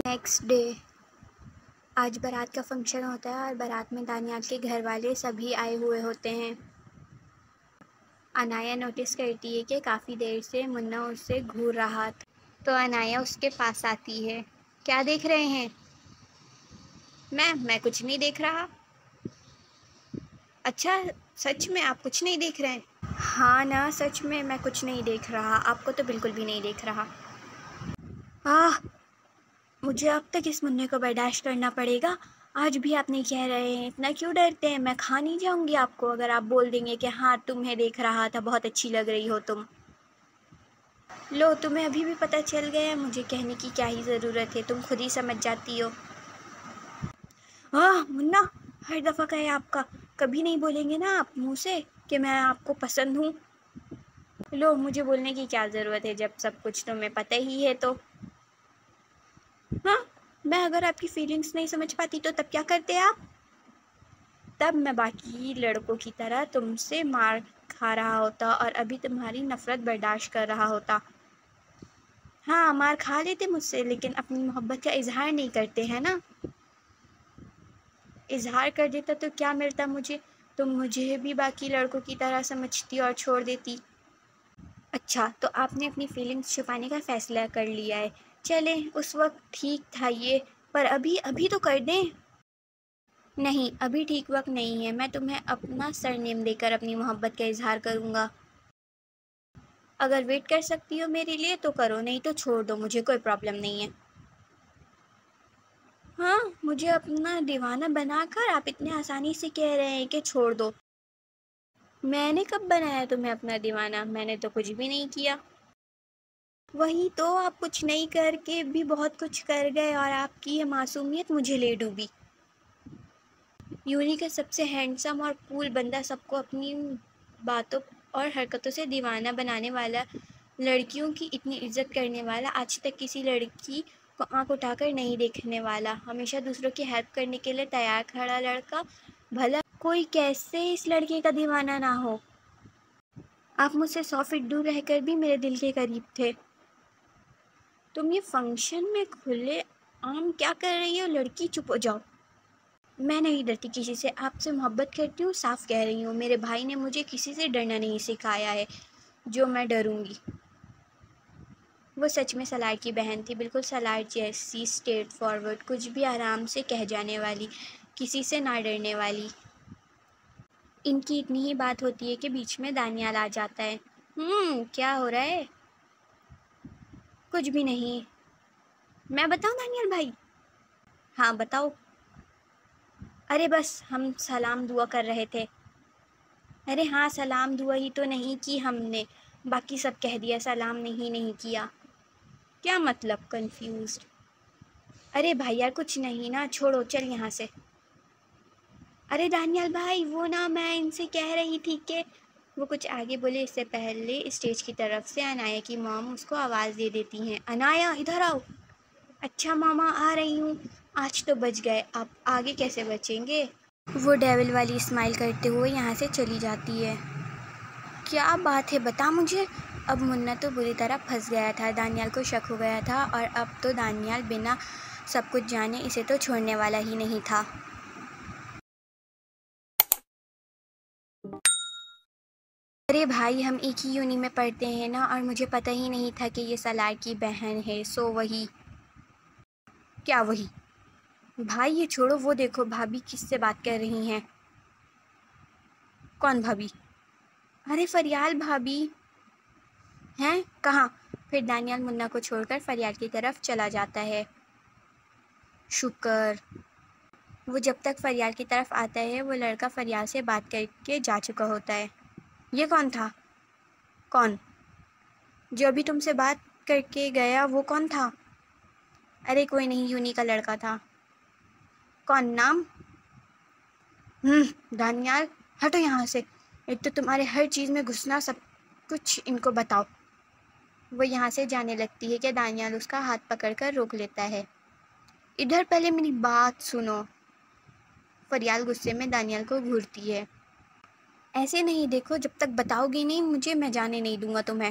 Next day آج بارات کا فنکشن ہوتا ہے اور بارات میں دانیال کے گھر والے سبھی آئے ہوئے ہوتے ہیں۔ عنایہ نوٹس کرتی ہے کہ کافی دیر سے منا اس سے گھور رہا تھا، تو عنایہ اس کے پاس آتی ہے۔ کیا دیکھ رہے ہیں؟ میں کچھ نہیں دیکھ رہا۔ اچھا سچ میں آپ کچھ نہیں دیکھ رہے ہیں؟ ہاں نا، سچ میں کچھ نہیں دیکھ رہا، آپ کو تو بالکل بھی نہیں دیکھ رہا۔ مجھے اب تک اس منّے کو برداشت کرنا پڑے گا۔ آج بھی آپ نہیں کہہ رہے ہیں، اتنا کیوں ڈرتے ہیں؟ میں کھا نہیں جاؤں گی آپ کو اگر آپ بول دیں گے کہ ہاں تمہیں دیکھ رہا تھا، بہت اچھی لگ رہی ہو تم۔ لو تمہیں ابھی بھی پتہ چل گیا، مجھے کہنے کی کیا ہی ضرورت ہے، تم خود ہی سمجھ جاتی ہو۔ منا ہر دفعہ کا ہے آپ کا، کبھی نہیں بولیں گے نا آپ منہ سے کہ میں آپ کو پسند ہوں؟ لو مجھے بولنے کی کیا ضرورت ہے جب سب کچھ تمہیں پتہ ہی ہے تو۔ میں اگر آپ کی فیلنگز نہیں سمجھ پاتی تو تب کیا کرتے آپ؟ تب میں باقی لڑکوں کی طرح تم سے مار کھا رہا ہوتا اور ابھی تمہاری نفرت برداشت کر رہا ہوتا۔ ہاں مار کھا لیتے مجھ سے، لیکن اپنی محبت کا اظہار نہیں کرتے ہیں نا۔ اظہار کر دیتا تو کیا ملتا مجھے؟ تم مجھے بھی باقی لڑکوں کی طرح سمجھتی اور چھوڑ دیتی۔ اچھا تو آپ نے اپنی فیلنگز چھپانے کا فیصلہ کر لیا ہے۔ چلیں اس وقت ٹھیک تھا یہ، پر ابھی تو کر دیں۔ نہیں ابھی ٹھیک وقت نہیں ہے، میں تمہیں اپنا سر نیم دے کر اپنی محبت کا اظہار کروں گا۔ اگر ویٹ کر سکتی ہو میرے لیے تو کرو، نہیں تو چھوڑ دو، مجھے کوئی پرابلم نہیں ہے۔ مجھے اپنا دیوانہ بنا کر آپ اتنے آسانی سے کہہ رہے ہیں کہ چھوڑ دو۔ میں نے کب بنایا تمہیں اپنا دیوانہ؟ میں نے تو کچھ بھی نہیں کیا۔ وہی تو، آپ کچھ نہیں کر کے بھی بہت کچھ کر گئے اور آپ کی یہ معصومیت مجھے لے ڈوبی۔ یونی کا سب سے ہینڈسم اور کول بندہ، سب کو اپنی باتوں اور حرکتوں سے دیوانہ بنانے والا، لڑکیوں کی اتنی عزت کرنے والا، آج تک کسی لڑکی کو آنکھ اٹھا کر نہیں دیکھنے والا، ہمیشہ دوسروں کی ہیلپ کرنے کے لیے تیار کھڑا لڑکا، بھلا کوئی کیسے اس لڑکے کا دیوانہ نہ ہو؟ آپ مجھ سے 100 فٹ دور رہ کر بھی میرے دل کے قریب تھے۔ تم یہ فنکشن میں کھلے عام کیا کر رہی ہو؟ لڑکی چپ ہو جاؤ۔ میں نہیں ڈرتی کسی سے، آپ سے محبت کرتی ہوں، صاف کہہ رہی ہوں۔ میرے بھائی نے مجھے کسی سے ڈرنا نہیں سکھایا ہے جو میں ڈروں گی۔ وہ سچ میں سلار کی بہن تھی، بالکل سلار جیسی اسٹریٹ فارورڈ، کچھ بھی آرام سے کہہ جانے والی، کسی سے نہ ڈرنے والی۔ ان کی اتنی ہی بات ہوتی ہے کہ بیچ میں دانیال آ جاتا ہے۔ کیا ہو رہا ہے؟ کچھ بھی نہیں۔ میں بتاؤں دانیال بھائی؟ ہاں بتاؤ۔ ارے بس ہم سلام دعا کر رہے تھے۔ ارے ہاں سلام دعا ہی تو نہیں کی ہم نے، باقی سب کہہ دیا، سلام نہیں کیا۔ کیا مطلب؟ کنفیوزڈ۔ ارے بھائی یار کچھ نہیں نا، چھوڑو چل یہاں سے۔ ارے دانیال بھائی وہ نا، میں ان سے کہہ رہی تھی کہ وہ کچھ آگے بولے اس سے پہلے اسٹیج کی طرف سے عنایہ کی مام اس کو آواز دے دیتی ہیں۔ عنایہ ادھر آؤ۔ اچھا ماما آ رہی ہوں۔ آج تو بچ گئے، اب آگے کیسے بچیں گے؟ وہ ڈیول والی اسمائل کرتے ہوئے یہاں سے چلی جاتی ہے۔ کیا بات ہے بتا مجھے؟ اب منا تو بری طرح پھنس گیا تھا، دانیال کو شک ہو گیا تھا اور اب تو دانیال بنا سب کچھ جانے اسے تو چھوڑنے والا ہی نہیں تھا۔ ارے بھائی ہم ایک ہی یونی میں پڑھتے ہیں نا، اور مجھے پتہ ہی نہیں تھا کہ یہ سلار کی بہن ہے، سو وہی۔ کیا وہی؟ بھائی یہ چھوڑو، وہ دیکھو بھابھی کس سے بات کر رہی ہیں۔ کون بھابھی؟ ارے فریال بھابھی۔ ہیں کہاں؟ پھر دانیال منا کو چھوڑ کر فریال کی طرف چلا جاتا ہے۔ شکر۔ وہ جب تک فریال کی طرف آتا ہے وہ لڑکا فریال سے بات کر کے جا چکا ہوتا ہے۔ یہ کون تھا؟ کون؟ جو ابھی تم سے بات کر کے گیا وہ کون تھا؟ ارے کوئی نہیں، یونی کا لڑکا تھا۔ کون؟ نام؟ دانیال ہٹو یہاں سے، ایک تو تمہارے ہر چیز میں گھسنا، سب کچھ ان کو بتاؤ۔ وہ یہاں سے جانے لگتی ہے کہ دانیال اس کا ہاتھ پکڑ کر روک لیتا ہے۔ ادھر پہلے میری بات سنو۔ فریال غصے میں دانیال کو گھورتی ہے۔ ایسے نہیں، دیکھو جب تک بتاؤ گی نہیں مجھے، میں جانے نہیں دوں گا تمہیں۔